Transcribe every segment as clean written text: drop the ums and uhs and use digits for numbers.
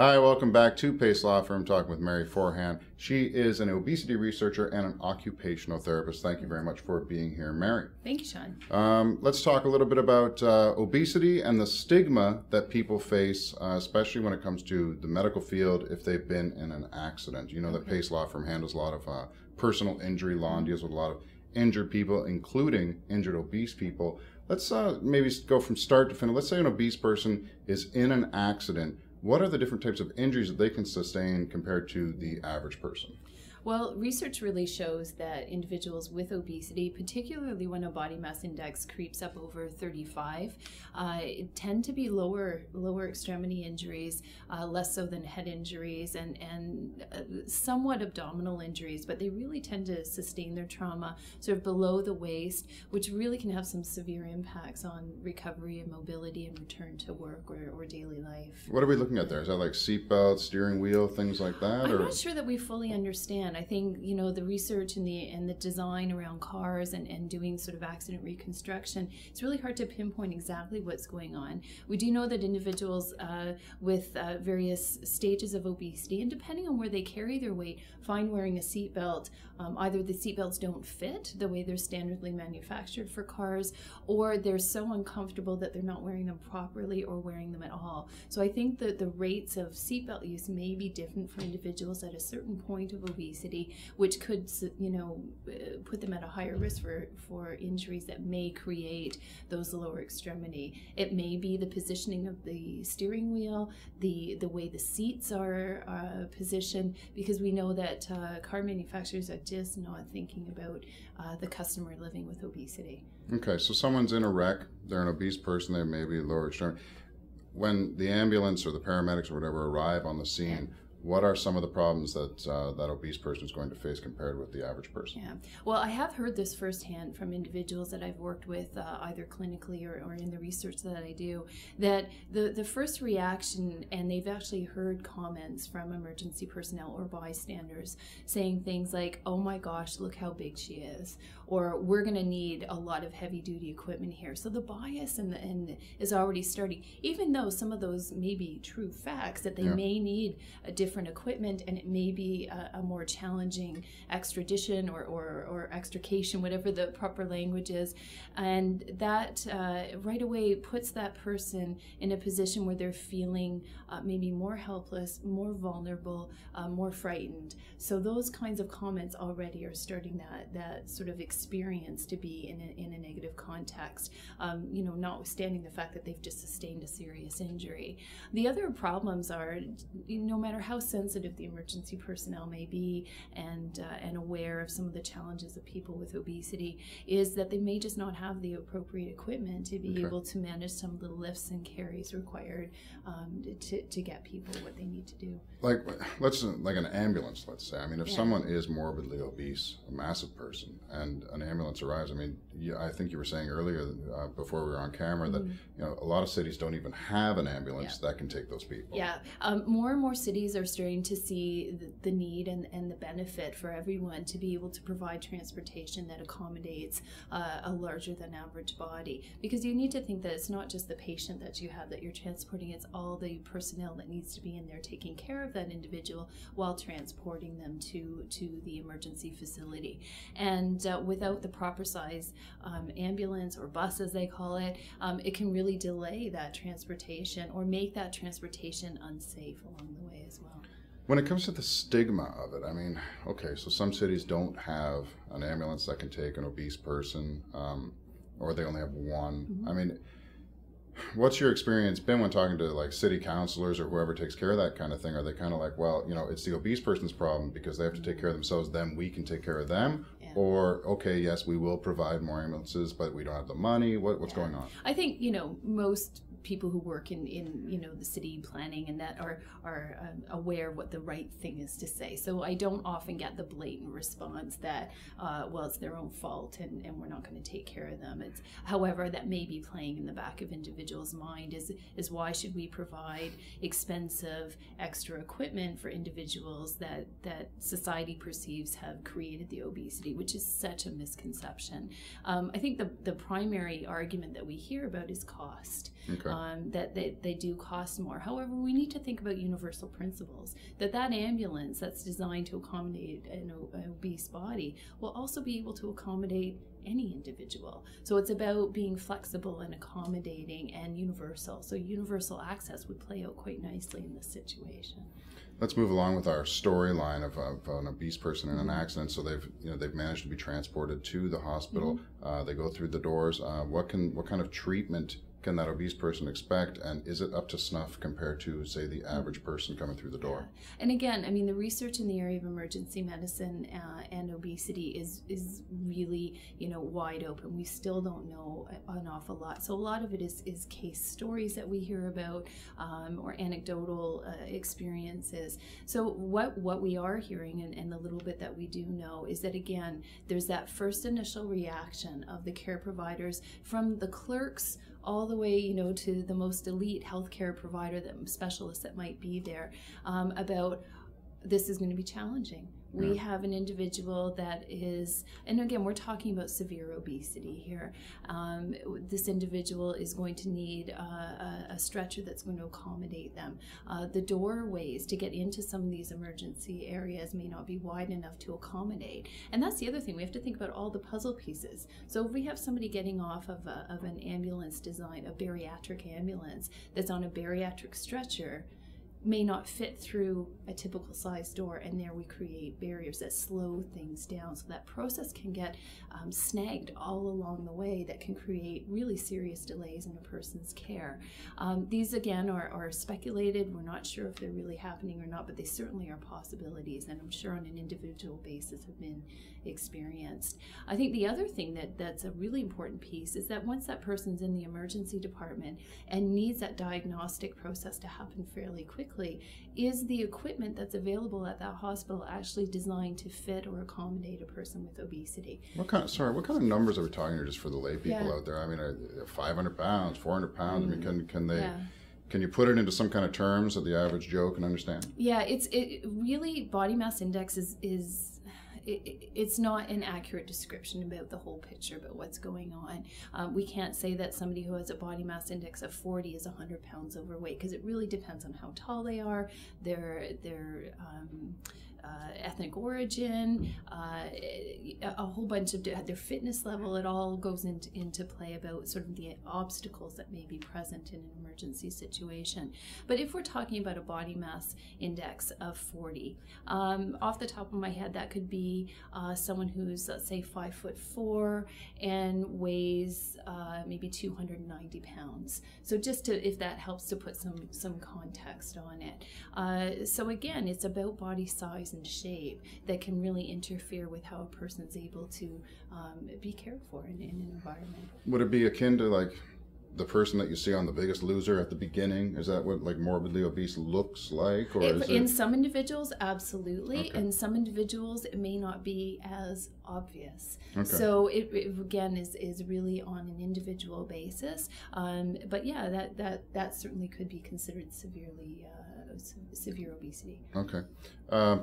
Hi, welcome back to Pace Law Firm, talking with Mary Forhan. She is an obesity researcher and an occupational therapist. Thank you very much for being here, Mary. Thank you, Sean. Let's talk a little bit about obesity and the stigma that people face, especially when it comes to the medical field if they've been in an accident. You know that Pace Law Firm handles a lot of personal injury law and deals with a lot of injured people, including injured obese people. Let's maybe go from start to finish. Let's say an obese person is in an accident. What are the different types of injuries that they can sustain compared to the average person? Well, research really shows that individuals with obesity, particularly when a body mass index creeps up over 35, tend to be lower extremity injuries, less so than head injuries, and somewhat abdominal injuries, but they really tend to sustain their trauma sort of below the waist, which really can have some severe impacts on recovery and mobility and return to work or daily life. What are we looking at there? Is that like seatbelt, steering wheel, things like that? I'm not sure that we fully understand. I think, you know, the research and the design around cars and doing sort of accident reconstruction, it's really hard to pinpoint exactly what's going on. We do know that individuals with various stages of obesity, and depending on where they carry their weight, find wearing a seatbelt, either the seatbelts don't fit the way they're standardly manufactured for cars, or they're so uncomfortable that they're not wearing them properly or wearing them at all. So I think that the rates of seatbelt use may be different for individuals at a certain point of obesity, which could, you know, put them at a higher risk for injuries that may create those lower extremity. It may be the positioning of the steering wheel, the way the seats are positioned, because we know that car manufacturers are just not thinking about the customer living with obesity. Okay, so someone's in a wreck, they're an obese person, they may be lower extremity. When the ambulance or the paramedics or whatever arrive on the scene, what are some of the problems that that obese person is going to face compared with the average person? Yeah, well, I have heard this firsthand from individuals that I've worked with, either clinically or in the research that I do, that the first reaction, and they've actually heard comments from emergency personnel or bystanders saying things like, "Oh my gosh, look how big she is," or "We're going to need a lot of heavy-duty equipment here." So the bias and is already starting, even though some of those may be true facts, that they may need a different equipment, and it may be a more challenging extradition or extrication, whatever the proper language is, and that right away puts that person in a position where they're feeling maybe more helpless, more vulnerable, more frightened. So those kinds of comments already are starting that sort of experience to be in a negative context, you know, notwithstanding the fact that they've just sustained a serious injury. The other problems are, no matter how sensitive the emergency personnel may be and aware of some of the challenges of people with obesity, is that they may just not have the appropriate equipment to be able to manage some of the lifts and carries required to get people what they need to do. Like an ambulance, let's say. I mean, if someone is morbidly obese, a massive person, and an ambulance arrives, I mean, I think you were saying earlier before we were on camera that, you know, a lot of cities don't even have an ambulance that can take those people. Yeah, more and more cities are starting to see the need and the benefit for everyone to be able to provide transportation that accommodates a larger than average body, because you need to think that it's not just the patient that you have that you're transporting, it's all the personnel that needs to be in there taking care of that individual while transporting them to the emergency facility. And without the proper size ambulance or bus, as they call it, it can really delay that transportation or make that transportation unsafe along the way as well. When it comes to the stigma of it, I mean, okay, so some cities don't have an ambulance that can take an obese person, or they only have one. I mean, what's your experience been when talking to like city councilors or whoever takes care of that kind of thing? Are they kind of like, well, you know, it's the obese person's problem because they have to take care of themselves, then we can take care of them? Or, okay, yes, we will provide more ambulances, but we don't have the money. What's going on? I think, you know, most people who work in you know, the city planning and that are aware of what the right thing is to say. So I don't often get the blatant response that, well, it's their own fault and we're not going to take care of them. It's, however, that may be playing in the back of individuals' mind is why should we provide expensive extra equipment for individuals that society perceives have created the obesity, which is such a misconception. I think the primary argument that we hear about is cost. Okay. That they do cost more. However, we need to think about universal principles, that ambulance that's designed to accommodate an obese body will also be able to accommodate any individual. So it's about being flexible and accommodating and universal. So universal access would play out quite nicely in this situation. Let's move along with our storyline of an obese person in an accident. So they've managed to be transported to the hospital. They go through the doors. What kind of treatment can that obese person expect, and is it up to snuff compared to, say, the average person coming through the door? Yeah. And again, I mean, the research in the area of emergency medicine and obesity is really, wide open. We still don't know an awful lot. So a lot of it is case stories that we hear about, or anecdotal experiences. So what we are hearing, and the little bit that we do know, is that, again, there's that first initial reaction of the care providers, from the clerks all the way, to the most elite healthcare provider, specialists that might be there, about this is going to be challenging. We have an individual that is, and again, we're talking about severe obesity here. This individual is going to need a stretcher that's going to accommodate them. The doorways to get into some of these emergency areas may not be wide enough to accommodate. And that's the other thing. We have to think about all the puzzle pieces. So if we have somebody getting off of an ambulance design, a bariatric ambulance that's on a bariatric stretcher, may not fit through a typical size door, and there we create barriers that slow things down, so that process can get snagged all along the way, that can create really serious delays in a person's care. These again are speculated. We're not sure if they're really happening or not, but they certainly are possibilities, and I'm sure on an individual basis have been experienced. I think the other thing that's a really important piece is that once that person's in the emergency department and needs that diagnostic process to happen fairly quickly, is the equipment that's available at that hospital actually designed to fit or accommodate a person with obesity? What kind of numbers are we talking here, just for the lay people out there? I mean, 500 pounds, 400 pounds. I mean, can they? Yeah. Can you put it into some kind of terms that the average Joe can understand? Yeah, it really, body mass index it's not an accurate description about the whole picture, about what's going on. We can't say that somebody who has a body mass index of 40 is 100 pounds overweight, because it really depends on how tall they are, their ethnic origin, a whole bunch of their fitness level. It all goes into play about sort of the obstacles that may be present in an emergency situation. But if we're talking about a body mass index of 40, off the top of my head, that could be someone who's, let's say, 5'4" and weighs maybe 290 pounds. So just if that helps to put some context on it. So again, it's about body size and shape that can really interfere with how a person's able to be cared for in an environment. Would it be akin to like the person that you see on The Biggest Loser at the beginning? Is that what like morbidly obese looks like? Or in some individuals, absolutely. Okay. In some individuals, it may not be as obvious. Okay. So it again is really on an individual basis. But yeah, that certainly could be considered severe obesity. Okay.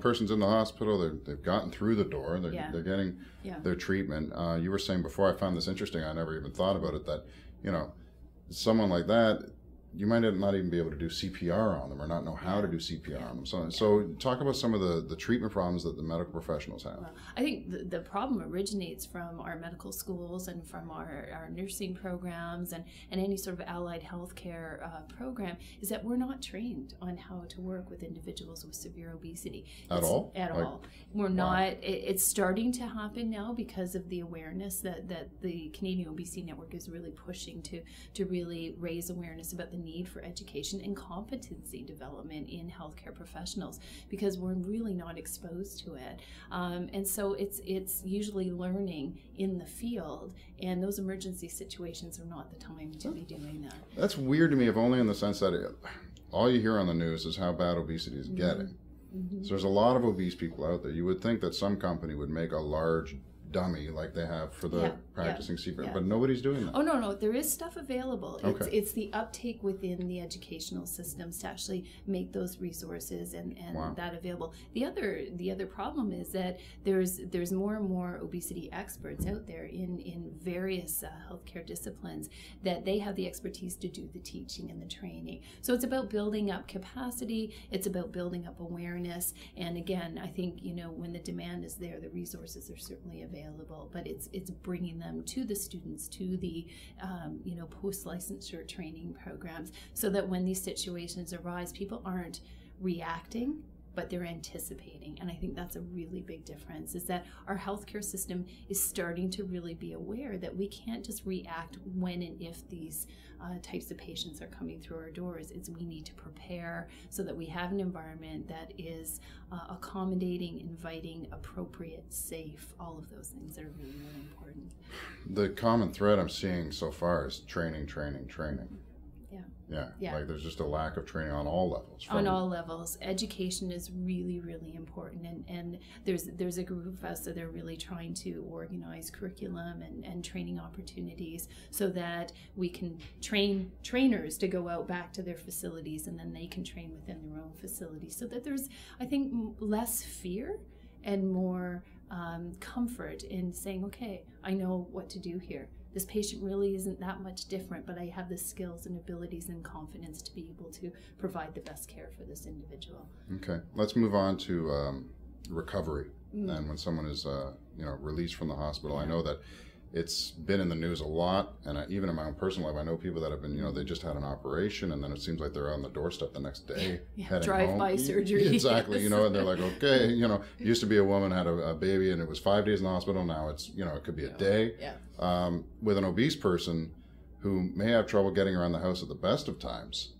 Person's in the hospital. They've gotten through the door. They're getting their treatment. You were saying before, I found this interesting. I never even thought about it, that someone like that, you might not even be able to do CPR on them, or not know how to do CPR on them. So talk about some of the treatment problems that the medical professionals have. Well, I think the problem originates from our medical schools and from our nursing programs and any sort of allied healthcare program, is that we're not trained on how to work with individuals with severe obesity. At all? At all. We're not. It's starting to happen now because of the awareness that the Canadian Obesity Network is really pushing to really raise awareness about the need for education and competency development in healthcare professionals, because we're really not exposed to it. And so it's usually learning in the field, and those emergency situations are not the time to be doing that. That's weird to me, if only in the sense that all you hear on the news is how bad obesity is getting. Mm-hmm. So there's a lot of obese people out there. You would think that some company would make a large dummy like they have for the practicing CPR, yeah. but nobody's doing that. Oh, no, there is stuff available. Okay. It's the uptake within the educational systems to actually make those resources and Wow. that available. The other problem is that there's more and more obesity experts out there in various healthcare disciplines that they have the expertise to do the teaching and the training. So it's about building up capacity, it's about building up awareness, and again, I think, you know, when the demand is there, the resources are certainly available, but it's bringing them to the students, to the you know, post-licensure training programs, so that when these situations arise, people aren't reacting, but they're anticipating. And I think that's a really big difference, is that our healthcare system is starting to really be aware that we can't just react when and if these types of patients are coming through our doors. We need to prepare so that we have an environment that is accommodating, inviting, appropriate, safe. All of those things are really, really important. The common thread I'm seeing so far is training. Yeah. Like there's just a lack of training on all levels. On all levels. Education is really, really important. And there's a group of us that are really trying to organize curriculum and training opportunities so that we can train trainers to go out back to their facilities, and then they can train within their own facilities, so that there's, I think, less fear and more comfort in saying, okay, I know what to do here. This patient really isn't that much different, but I have the skills and abilities and confidence to be able to provide the best care for this individual. Okay, let's move on to recovery. And when someone is you know, released from the hospital, I know that it's been in the news a lot, and even in my own personal life, I know people that have been, you know, they just had an operation, and then it seems like they're on the doorstep the next day, heading drive-by home. surgery. Exactly, you know, and they're like, okay, you know, used to be a woman had a baby, and it was 5 days in the hospital. Now it's, you know, it could be a day. With an obese person who may have trouble getting around the house at the best of times,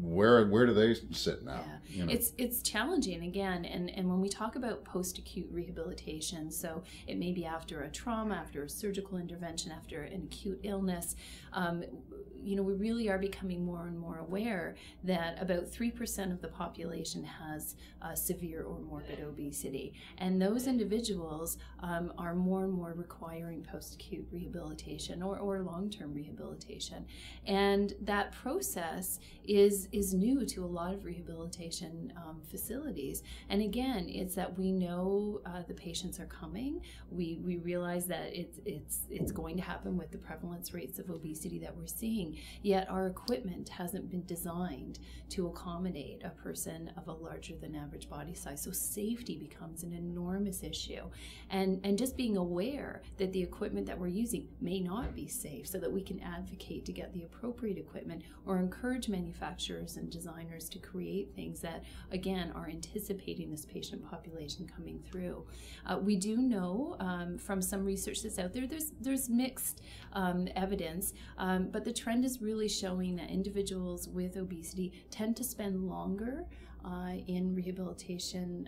where do they sit now? You know? It's challenging again, and when we talk about post-acute rehabilitation, so it may be after a trauma, after a surgical intervention, after an acute illness, you know, we really are becoming more and more aware that about 3% of the population has severe or morbid obesity, and those individuals are more and more requiring post-acute rehabilitation or long-term rehabilitation, and that process is new to a lot of rehabilitation facilities. And again, it's that we know the patients are coming. We realize that it's going to happen with the prevalence rates of obesity that we're seeing, yet our equipment hasn't been designed to accommodate a person of a larger than average body size. So safety becomes an enormous issue, and just being aware that the equipment that we're using may not be safe, so that we can advocate to get the appropriate equipment, or encourage manufacturers and designers to create things that, again, are anticipating this patient population coming through. We do know from some research that's out there, there's mixed evidence, but the trend is really showing that individuals with obesity tend to spend longer in rehabilitation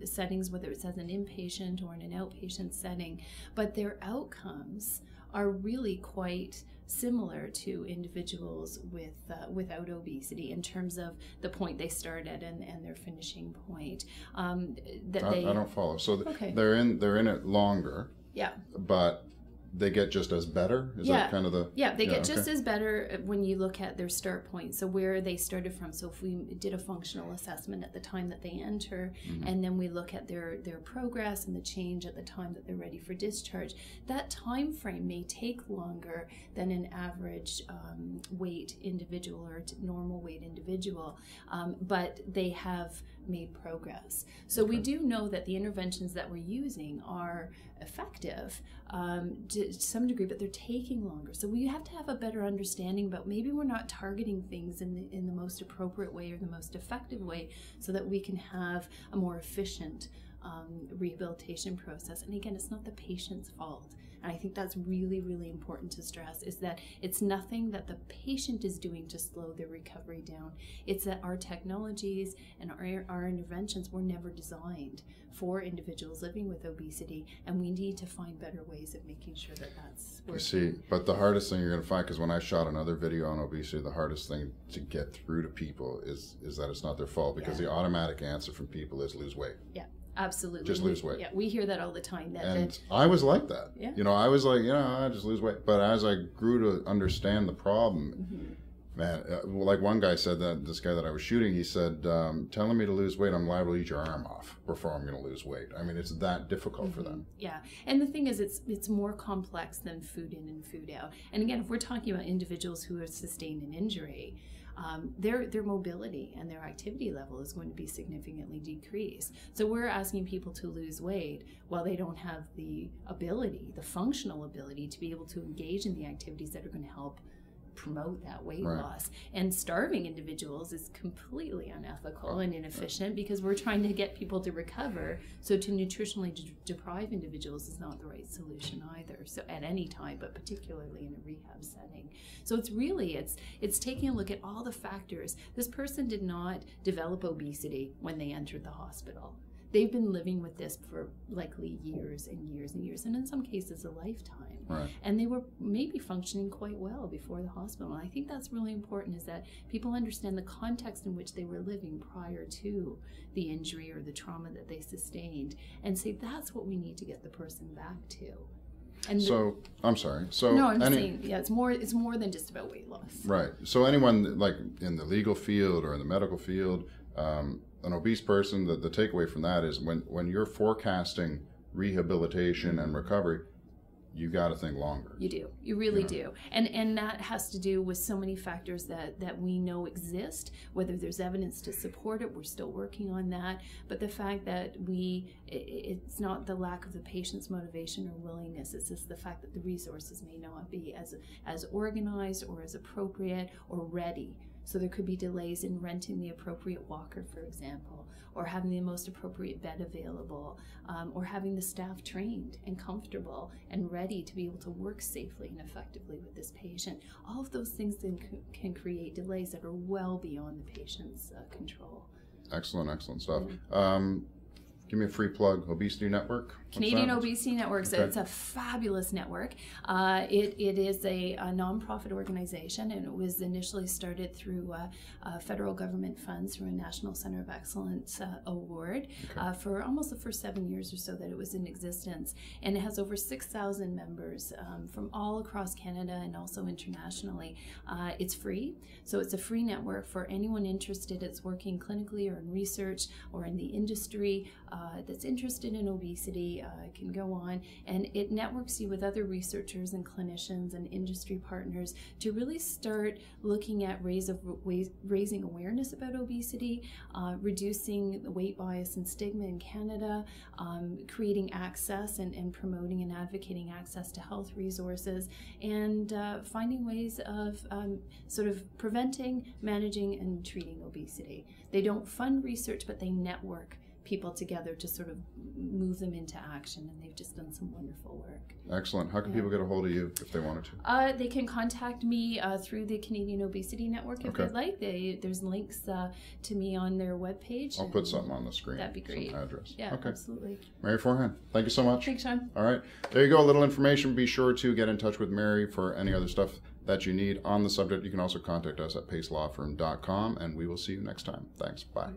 settings, whether it's as an inpatient or in an outpatient setting, but their outcomes are really quite similar to individuals without obesity in terms of the point they start at and their finishing point. I don't follow. So they're in it longer. Yeah. But they get just as better? Is that kind of the... Yeah, they get just as better when you look at their start point. So where they started from. So if we did a functional assessment at the time that they enter, and then we look at their progress and the change at the time that they're ready for discharge, that time frame may take longer than an average weight individual or normal weight individual, but they have made progress. So we do know that the interventions that we're using are effective to some degree, but they're taking longer. So we have to have a better understanding about maybe we're not targeting things in the most appropriate way or the most effective way, so that we can have a more efficient rehabilitation process. And again, it's not the patient's fault. And I think that's really, really important to stress, is that it's nothing that the patient is doing to slow their recovery down. It's that our technologies and our interventions were never designed for individuals living with obesity, and we need to find better ways of making sure that that's working. You see, but the hardest thing you're going to find, because when I shot another video on obesity, the hardest thing to get through to people is that it's not their fault, because the automatic answer from people is lose weight. Yeah. Absolutely. Just lose weight. Yeah, we hear that all the time. And I was like that. Yeah. You know, I was like, I just lose weight. But as I grew to understand the problem, man, like one guy said, that this guy that I was shooting, he said, telling me to lose weight, I'm liable to eat your arm off before I'm going to lose weight. I mean, it's that difficult for them. Yeah. And the thing is, it's more complex than food in and food out. And again, if we're talking about individuals who have sustained an injury, their mobility and their activity level is going to be significantly decreased. So we're asking people to lose weight while they don't have the ability, the functional ability, to be able to engage in the activities that are going to help promote that weight loss. And starving individuals is completely unethical and inefficient because we're trying to get people to recover. So to nutritionally deprive individuals is not the right solution either. So at any time, but particularly in a rehab setting. So it's really, it's taking a look at all the factors. This person did not develop obesity when they entered the hospital. They've been living with this for likely years and years and years, and in some cases a lifetime. Right. And they were maybe functioning quite well before the hospital. And I think that's really important, is that people understand the context in which they were living prior to the injury or the trauma that they sustained, and say that's what we need to get the person back to. And so I'm sorry. So no, I'm saying, yeah, it's more than just about weight loss. Right. So anyone like in the legal field or in the medical field, an obese person, the takeaway from that is when you're forecasting rehabilitation and recovery, you got to think longer. You do. You really do. And that has to do with so many factors that we know exist, whether there's evidence to support it, we're still working on that. But the fact that it's not the lack of the patient's motivation or willingness, it's just the fact that the resources may not be as organized or as appropriate or ready. So there could be delays in renting the appropriate walker, for example, or having the most appropriate bed available, or having the staff trained and comfortable and ready to be able to work safely and effectively with this patient. All of those things then can create delays that are well beyond the patient's control. Excellent stuff. Give me a free plug. Obesity Network. Canadian Obesity Network. So it's a fabulous network. It is a nonprofit organization, and it was initially started through federal government funds through a National Center of Excellence award for almost the first 7 years or so that it was in existence. And it has over 6,000 members from all across Canada and also internationally. It's free, so it's a free network for anyone interested. It's working clinically or in research or in the industry that's interested in obesity. Can go on, and it networks you with other researchers and clinicians and industry partners to really start looking at raising awareness about obesity, reducing the weight bias and stigma in Canada, creating access and promoting and advocating access to health resources, and finding ways of sort of preventing, managing, and treating obesity. They don't fund research, but they network people together to sort of move them into action, and they've just done some wonderful work. Excellent. How can people get a hold of you if they wanted to? They can contact me through the Canadian Obesity Network if they'd like. There's links to me on their webpage. I'll put something on the screen. That'd be great. Some address. Yeah, absolutely. Mary Forhan, thank you so much. Thanks, Sean. All right. There you go. A little information. Be sure to get in touch with Mary for any other stuff that you need on the subject. You can also contact us at pacelawfirm.com, and we will see you next time. Thanks. Bye.